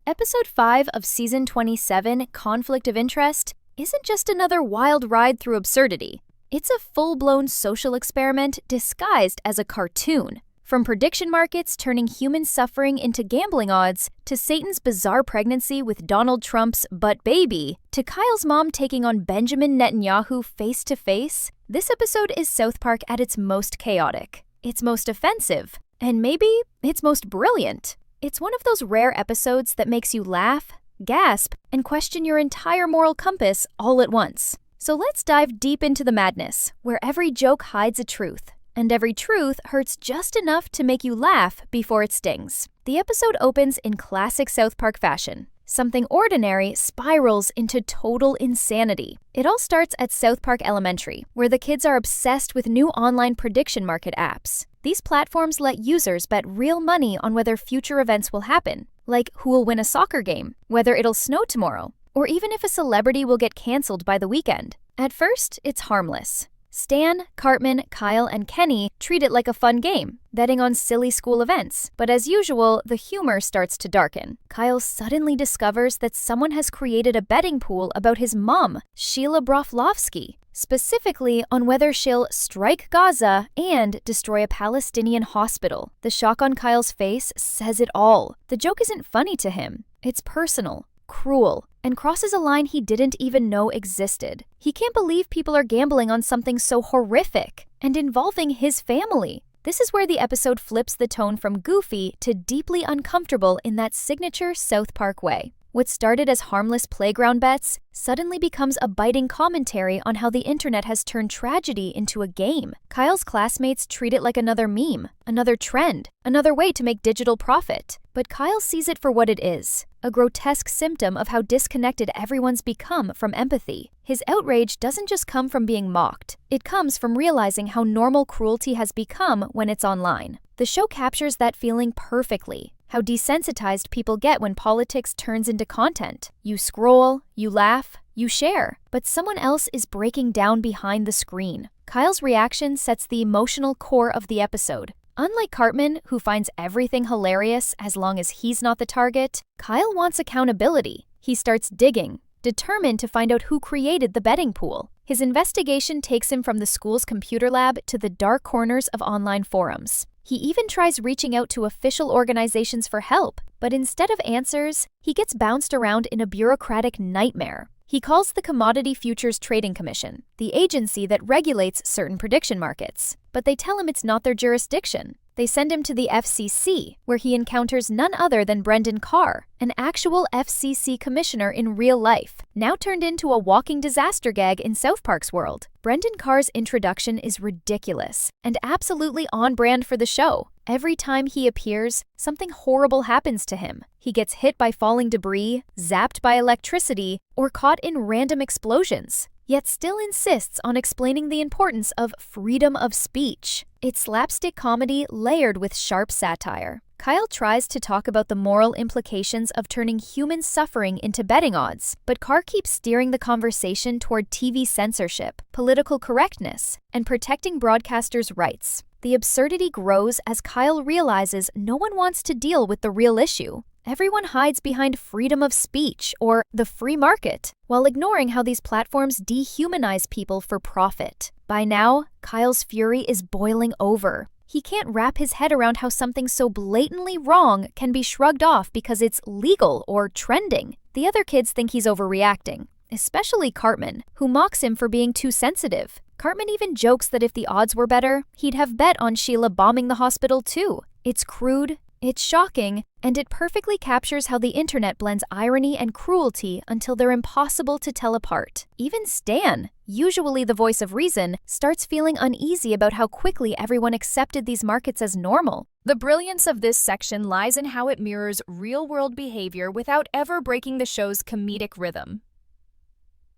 Episode 5 of Season 27, Conflict of Interest, isn't just another wild ride through absurdity. It's a full-blown social experiment disguised as a cartoon. From prediction markets turning human suffering into gambling odds, to Satan's bizarre pregnancy with Donald Trump's butt baby, to Kyle's mom taking on Benjamin Netanyahu face-to-face, this episode is South Park at its most chaotic, its most offensive, and maybe its most brilliant. It's one of those rare episodes that makes you laugh, gasp, and question your entire moral compass all at once. So let's dive deep into the madness, where every joke hides a truth, and every truth hurts just enough to make you laugh before it stings. The episode opens in classic South Park fashion. Something ordinary spirals into total insanity. It all starts at South Park Elementary, where the kids are obsessed with new online prediction market apps. These platforms let users bet real money on whether future events will happen, like who will win a soccer game, whether it'll snow tomorrow, or even if a celebrity will get canceled by the weekend. At first, it's harmless. Stan, Cartman, Kyle, and Kenny treat it like a fun game, betting on silly school events. But as usual, the humor starts to darken. Kyle suddenly discovers that someone has created a betting pool about his mom, Sheila Broflovski, specifically on whether she'll strike Gaza and destroy a Palestinian hospital. The shock on Kyle's face says it all. The joke isn't funny to him. It's personal, cruel, and crosses a line he didn't even know existed. He can't believe people are gambling on something so horrific and involving his family. This is where the episode flips the tone from goofy to deeply uncomfortable in that signature South Park way. What started as harmless playground bets suddenly becomes a biting commentary on how the internet has turned tragedy into a game. Kyle's classmates treat it like another meme, another trend, another way to make digital profit. But Kyle sees it for what it is, a grotesque symptom of how disconnected everyone's become from empathy. His outrage doesn't just come from being mocked. It comes from realizing how normal cruelty has become when it's online. The show captures that feeling perfectly. How desensitized people get when politics turns into content. You scroll, you laugh, you share, but someone else is breaking down behind the screen. Kyle's reaction sets the emotional core of the episode. Unlike Cartman, who finds everything hilarious as long as he's not the target, Kyle wants accountability. He starts digging, determined to find out who created the betting pool. His investigation takes him from the school's computer lab to the dark corners of online forums. He even tries reaching out to official organizations for help, but instead of answers, he gets bounced around in a bureaucratic nightmare. He calls the Commodity Futures Trading Commission, the agency that regulates certain prediction markets, but they tell him it's not their jurisdiction. They send him to the FCC, where he encounters none other than Brendan Carr, an actual FCC commissioner in real life, now turned into a walking disaster gag in South Park's world. Brendan Carr's introduction is ridiculous and absolutely on brand for the show. Every time he appears, something horrible happens to him. He gets hit by falling debris, zapped by electricity, or caught in random explosions, yet still insists on explaining the importance of freedom of speech. It's slapstick comedy layered with sharp satire. Kyle tries to talk about the moral implications of turning human suffering into betting odds, but Carr keeps steering the conversation toward TV censorship, political correctness, and protecting broadcasters' rights. The absurdity grows as Kyle realizes no one wants to deal with the real issue. Everyone hides behind freedom of speech or the free market, while ignoring how these platforms dehumanize people for profit. By now, Kyle's fury is boiling over. He can't wrap his head around how something so blatantly wrong can be shrugged off because it's legal or trending. The other kids think he's overreacting, especially Cartman, who mocks him for being too sensitive. Cartman even jokes that if the odds were better, he'd have bet on Sheila bombing the hospital too. It's crude, it's shocking, and it perfectly captures how the internet blends irony and cruelty until they're impossible to tell apart. Even Stan, usually the voice of reason, starts feeling uneasy about how quickly everyone accepted these markets as normal. The brilliance of this section lies in how it mirrors real-world behavior without ever breaking the show's comedic rhythm.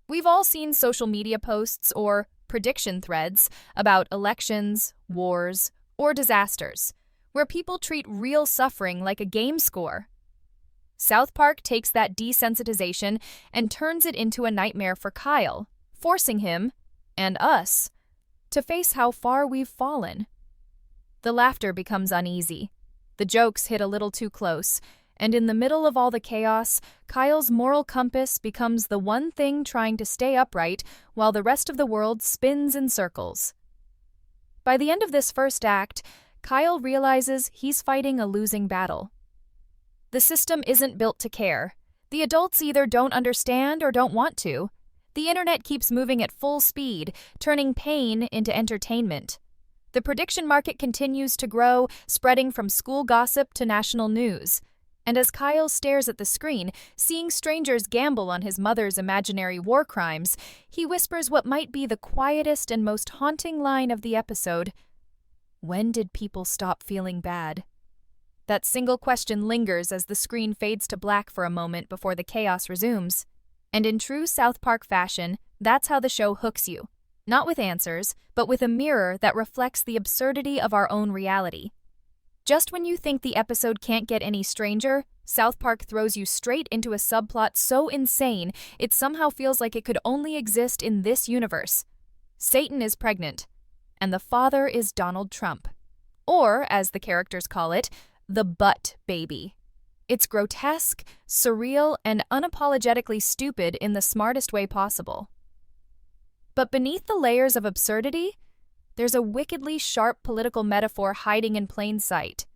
We've all seen social media posts or prediction threads about elections, wars, or disasters, where people treat real suffering like a game score. South Park takes that desensitization and turns it into a nightmare for Kyle, forcing him, and us, to face how far we've fallen. The laughter becomes uneasy. The jokes hit a little too close, And in the middle of all the chaos, Kyle's moral compass becomes the one thing trying to stay upright while the rest of the world spins in circles. By the end of this first act, Kyle realizes he's fighting a losing battle. The system isn't built to care. The adults either don't understand or don't want to. The internet keeps moving at full speed, turning pain into entertainment. The prediction market continues to grow, spreading from school gossip to national news. And as Kyle stares at the screen, seeing strangers gamble on his mother's imaginary war crimes, he whispers what might be the quietest and most haunting line of the episode. When did people stop feeling bad? That single question lingers as the screen fades to black for a moment before the chaos resumes. And in true South Park fashion, that's how the show hooks you. Not with answers, but with a mirror that reflects the absurdity of our own reality. Just when you think the episode can't get any stranger, South Park throws you straight into a subplot so insane it somehow feels like it could only exist in this universe. Satan is pregnant, and the father is Donald Trump. Or, as the characters call it, the butt baby. It's grotesque, surreal, and unapologetically stupid in the smartest way possible. But beneath the layers of absurdity, there's a wickedly sharp political metaphor hiding in plain sight.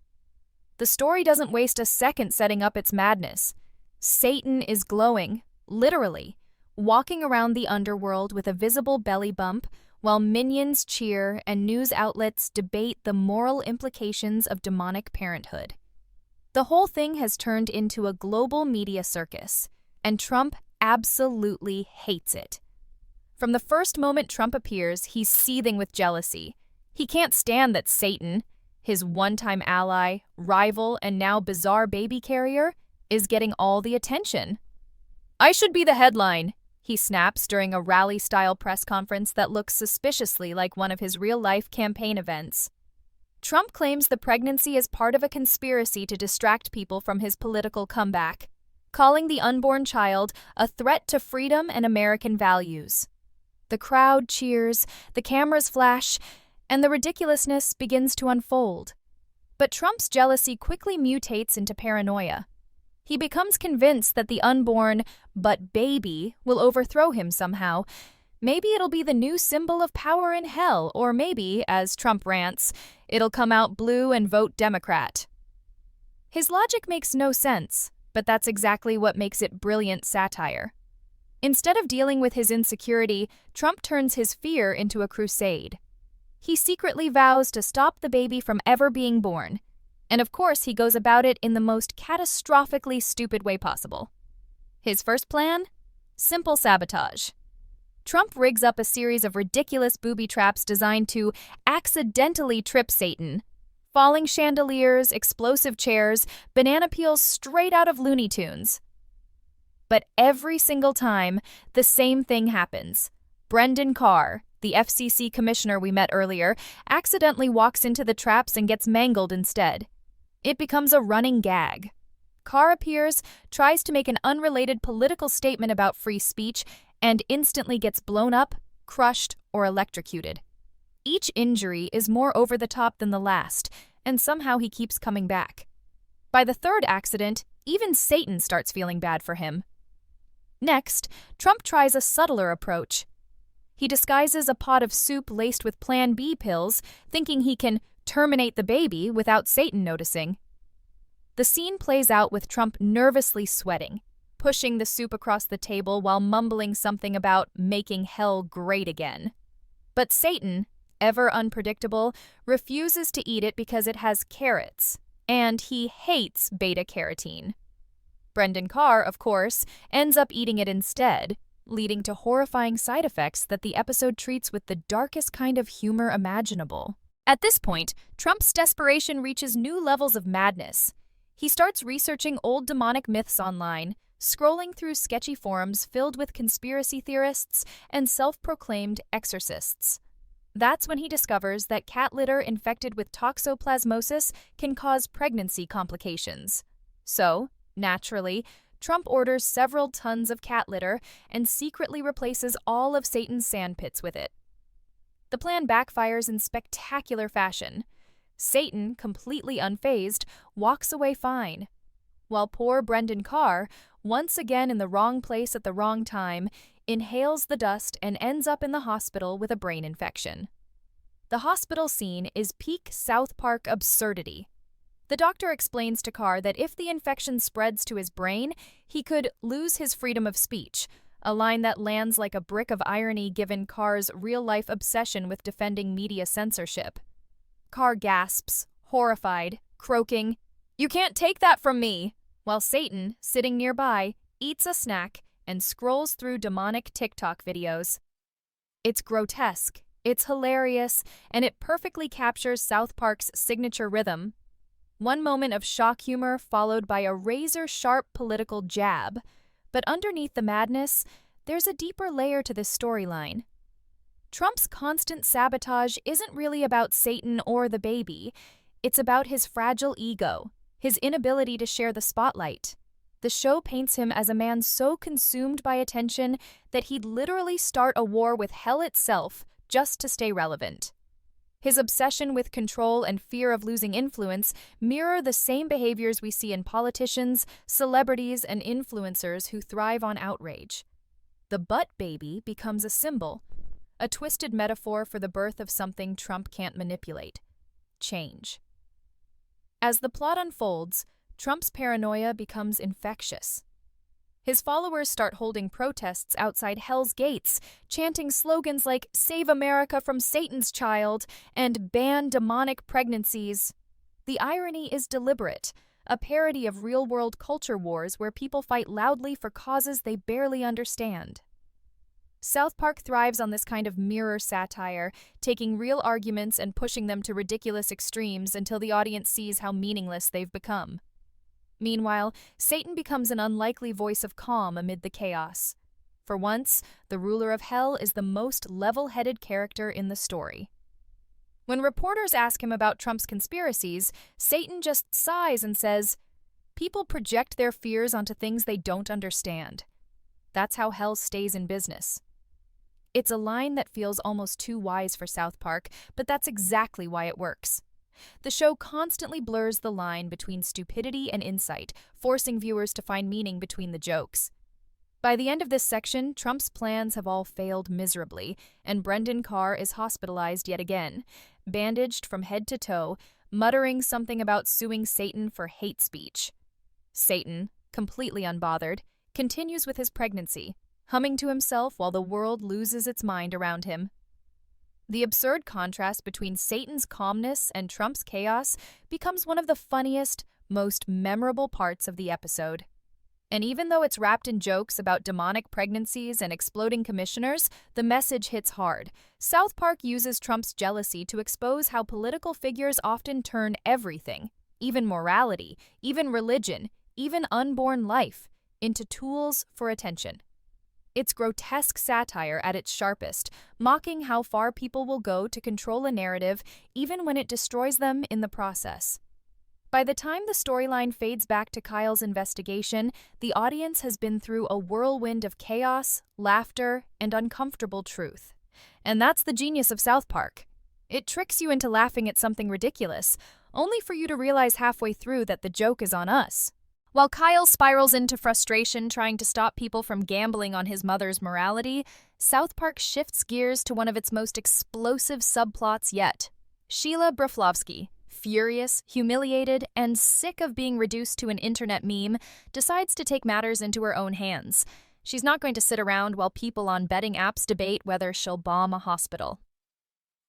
The story doesn't waste a second setting up its madness. Satan is glowing, literally, walking around the underworld with a visible belly bump, while minions cheer and news outlets debate the moral implications of demonic parenthood. The whole thing has turned into a global media circus, and Trump absolutely hates it. From the first moment Trump appears, he's seething with jealousy. He can't stand that Satan, his one-time ally, rival, and now bizarre baby carrier, is getting all the attention. "I should be the headline," he snaps during a rally-style press conference that looks suspiciously like one of his real-life campaign events. Trump claims the pregnancy is part of a conspiracy to distract people from his political comeback, calling the unborn child a threat to freedom and American values. The crowd cheers, the cameras flash, and the ridiculousness begins to unfold. But Trump's jealousy quickly mutates into paranoia. He becomes convinced that the unborn, but baby, will overthrow him somehow. Maybe it'll be the new symbol of power in hell, or maybe, as Trump rants, it'll come out blue and vote Democrat. His logic makes no sense, but that's exactly what makes it brilliant satire. Instead of dealing with his insecurity, Trump turns his fear into a crusade. He secretly vows to stop the baby from ever being born. And of course, he goes about it in the most catastrophically stupid way possible. His first plan? Simple sabotage. Trump rigs up a series of ridiculous booby traps designed to accidentally trip Satan. Falling chandeliers, explosive chairs, banana peels straight out of Looney Tunes. But every single time, the same thing happens. Brendan Carr, the FCC commissioner we met earlier, accidentally walks into the traps and gets mangled instead. It becomes a running gag. Carr appears, tries to make an unrelated political statement about free speech, and instantly gets blown up, crushed, or electrocuted. Each injury is more over the top than the last, and somehow he keeps coming back. By the third accident, even Satan starts feeling bad for him. Next, Trump tries a subtler approach. He disguises a pot of soup laced with Plan B pills, thinking he can terminate the baby without Satan noticing. The scene plays out with Trump nervously sweating, pushing the soup across the table while mumbling something about making hell great again. But Satan, ever unpredictable, refuses to eat it because it has carrots, and he hates beta-carotene. Brendan Carr, of course, ends up eating it instead, leading to horrifying side effects that the episode treats with the darkest kind of humor imaginable. At this point, Trump's desperation reaches new levels of madness. He starts researching old demonic myths online, scrolling through sketchy forums filled with conspiracy theorists and self-proclaimed exorcists. That's when he discovers that cat litter infected with toxoplasmosis can cause pregnancy complications. So, naturally, Trump orders several tons of cat litter and secretly replaces all of Satan's sandpits with it. The plan backfires in spectacular fashion. Satan, completely unfazed, walks away fine, while poor Brendan Carr, once again in the wrong place at the wrong time, inhales the dust and ends up in the hospital with a brain infection. The hospital scene is peak South Park absurdity. The doctor explains to Carr that if the infection spreads to his brain, he could lose his freedom of speech, a line that lands like a brick of irony given Carr's real-life obsession with defending media censorship. Carr gasps, horrified, croaking, "You can't take that from me!" while Satan, sitting nearby, eats a snack and scrolls through demonic TikTok videos. It's grotesque, it's hilarious, and it perfectly captures South Park's signature rhythm. One moment of shock humor followed by a razor-sharp political jab. But underneath the madness, there's a deeper layer to this storyline. Trump's constant sabotage isn't really about Satan or the baby. It's about his fragile ego, his inability to share the spotlight. The show paints him as a man so consumed by attention that he'd literally start a war with hell itself just to stay relevant. His obsession with control and fear of losing influence mirror the same behaviors we see in politicians, celebrities, and influencers who thrive on outrage. The butt baby becomes a symbol, a twisted metaphor for the birth of something Trump can't manipulate: change. As the plot unfolds, Trump's paranoia becomes infectious. His followers start holding protests outside Hell's Gates, chanting slogans like "Save America from Satan's Child" and "Ban demonic pregnancies." The irony is deliberate, a parody of real-world culture wars where people fight loudly for causes they barely understand. South Park thrives on this kind of mirror satire, taking real arguments and pushing them to ridiculous extremes until the audience sees how meaningless they've become. Meanwhile, Satan becomes an unlikely voice of calm amid the chaos. For once, the ruler of hell is the most level-headed character in the story. When reporters ask him about Trump's conspiracies, Satan just sighs and says, "People project their fears onto things they don't understand. That's how hell stays in business." It's a line that feels almost too wise for South Park, but that's exactly why it works. The show constantly blurs the line between stupidity and insight, forcing viewers to find meaning between the jokes. By the end of this section, Trump's plans have all failed miserably, and Brendan Carr is hospitalized yet again, bandaged from head to toe, muttering something about suing Satan for hate speech. Satan, completely unbothered, continues with his pregnancy, humming to himself while the world loses its mind around him. The absurd contrast between Satan's calmness and Trump's chaos becomes one of the funniest, most memorable parts of the episode. And even though it's wrapped in jokes about demonic pregnancies and exploding commissioners, the message hits hard. South Park uses Trump's jealousy to expose how political figures often turn everything, even morality, even religion, even unborn life, into tools for attention. It's grotesque satire at its sharpest, mocking how far people will go to control a narrative even when it destroys them in the process. By the time the storyline fades back to Kyle's investigation, the audience has been through a whirlwind of chaos, laughter, and uncomfortable truth. And that's the genius of South Park. It tricks you into laughing at something ridiculous, only for you to realize halfway through that the joke is on us. While Kyle spirals into frustration trying to stop people from gambling on his mother's morality, South Park shifts gears to one of its most explosive subplots yet. Sheila Broflovski, furious, humiliated, and sick of being reduced to an internet meme, decides to take matters into her own hands. She's not going to sit around while people on betting apps debate whether she'll bomb a hospital.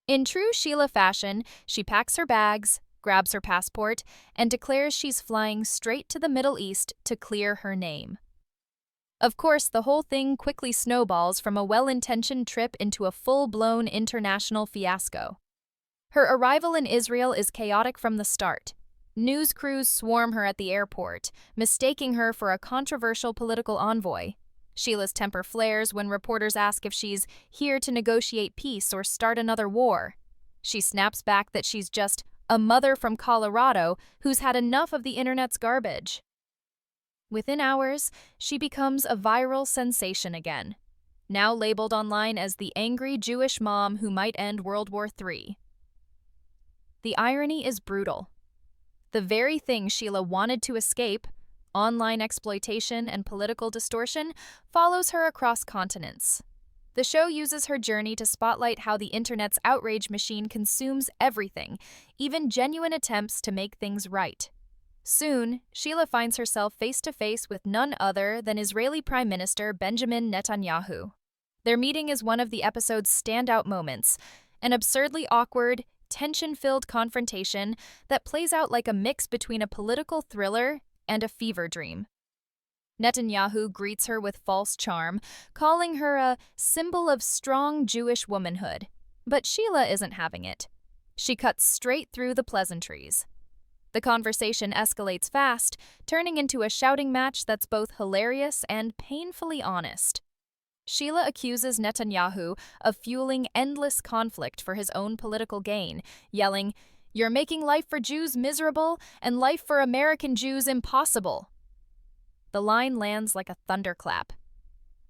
In true Sheila fashion, she packs her bags, grabs her passport, and declares she's flying straight to the Middle East to clear her name. Of course, the whole thing quickly snowballs from a well-intentioned trip into a full-blown international fiasco. Her arrival in Israel is chaotic from the start. News crews swarm her at the airport, mistaking her for a controversial political envoy. Sheila's temper flares when reporters ask if she's here to negotiate peace or start another war. She snaps back that she's just a mother from Colorado who's had enough of the internet's garbage. Within hours, she becomes a viral sensation again, now labeled online as the angry Jewish mom who might end World War III. The irony is brutal. The very thing Sheila wanted to escape, online exploitation, and political distortion follows her across continents. The show uses her journey to spotlight how the internet's outrage machine consumes everything, even genuine attempts to make things right. Soon, Sheila finds herself face to face with none other than Israeli Prime Minister Benjamin Netanyahu. Their meeting is one of the episode's standout moments, an absurdly awkward, tension-filled confrontation that plays out like a mix between a political thriller and a fever dream. Netanyahu greets her with false charm, calling her a symbol of strong Jewish womanhood. But Sheila isn't having it. She cuts straight through the pleasantries. The conversation escalates fast, turning into a shouting match that's both hilarious and painfully honest. Sheila accuses Netanyahu of fueling endless conflict for his own political gain, yelling, "You're making life for Jews miserable and life for American Jews impossible." The line lands like a thunderclap.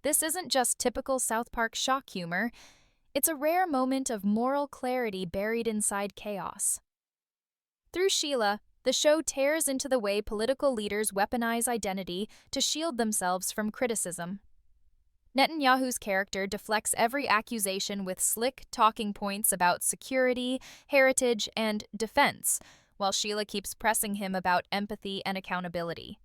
This isn't just typical South Park shock humor. It's a rare moment of moral clarity buried inside chaos. Through Sheila, the show tears into the way political leaders weaponize identity to shield themselves from criticism. Netanyahu's character deflects every accusation with slick talking points about security, heritage, and defense, while Sheila keeps pressing him about empathy and accountability.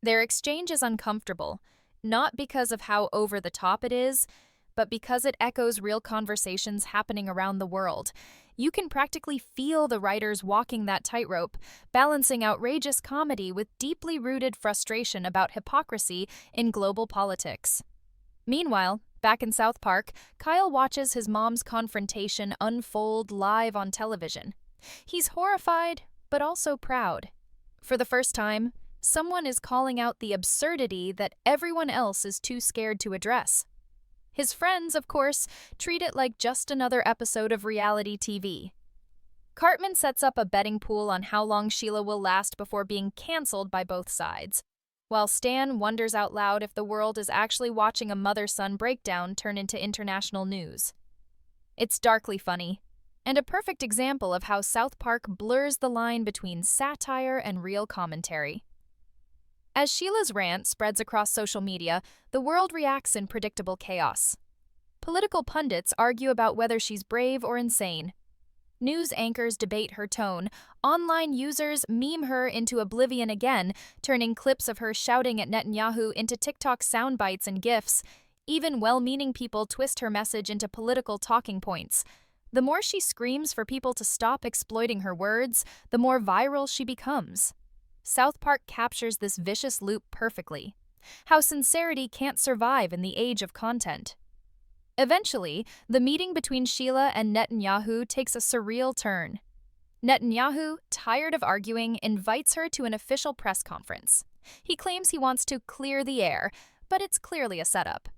Their exchange is uncomfortable, not because of how over the top it is, but because it echoes real conversations happening around the world. You can practically feel the writers walking that tightrope, balancing outrageous comedy with deeply rooted frustration about hypocrisy in global politics. Meanwhile, back in South Park, Kyle watches his mom's confrontation unfold live on television. He's horrified, but also proud. For the first time, someone is calling out the absurdity that everyone else is too scared to address. His friends, of course, treat it like just another episode of reality TV. Cartman sets up a betting pool on how long Sheila will last before being canceled by both sides, while Stan wonders out loud if the world is actually watching a mother-son breakdown turn into international news. It's darkly funny, and a perfect example of how South Park blurs the line between satire and real commentary. As Sheila's rant spreads across social media, the world reacts in predictable chaos. Political pundits argue about whether she's brave or insane. News anchors debate her tone. Online users meme her into oblivion again, turning clips of her shouting at Netanyahu into TikTok sound bites and GIFs. Even well-meaning people twist her message into political talking points. The more she screams for people to stop exploiting her words, the more viral she becomes. South Park captures this vicious loop perfectly. How sincerity can't survive in the age of content. Eventually, the meeting between Sheila and Netanyahu takes a surreal turn. Netanyahu, tired of arguing, invites her to an official press conference. He claims he wants to clear the air, but it's clearly a setup.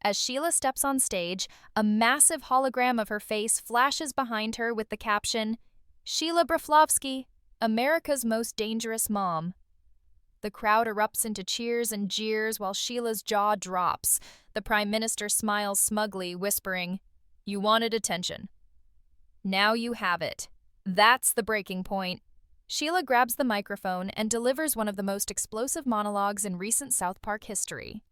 As Sheila steps on stage, a massive hologram of her face flashes behind her with the caption, "Sheila Broflovski, America's most dangerous mom." The crowd erupts into cheers and jeers while Sheila's jaw drops. The Prime Minister smiles smugly, whispering, "You wanted attention. Now you have it." That's the breaking point. Sheila grabs the microphone and delivers one of the most explosive monologues in recent South Park history.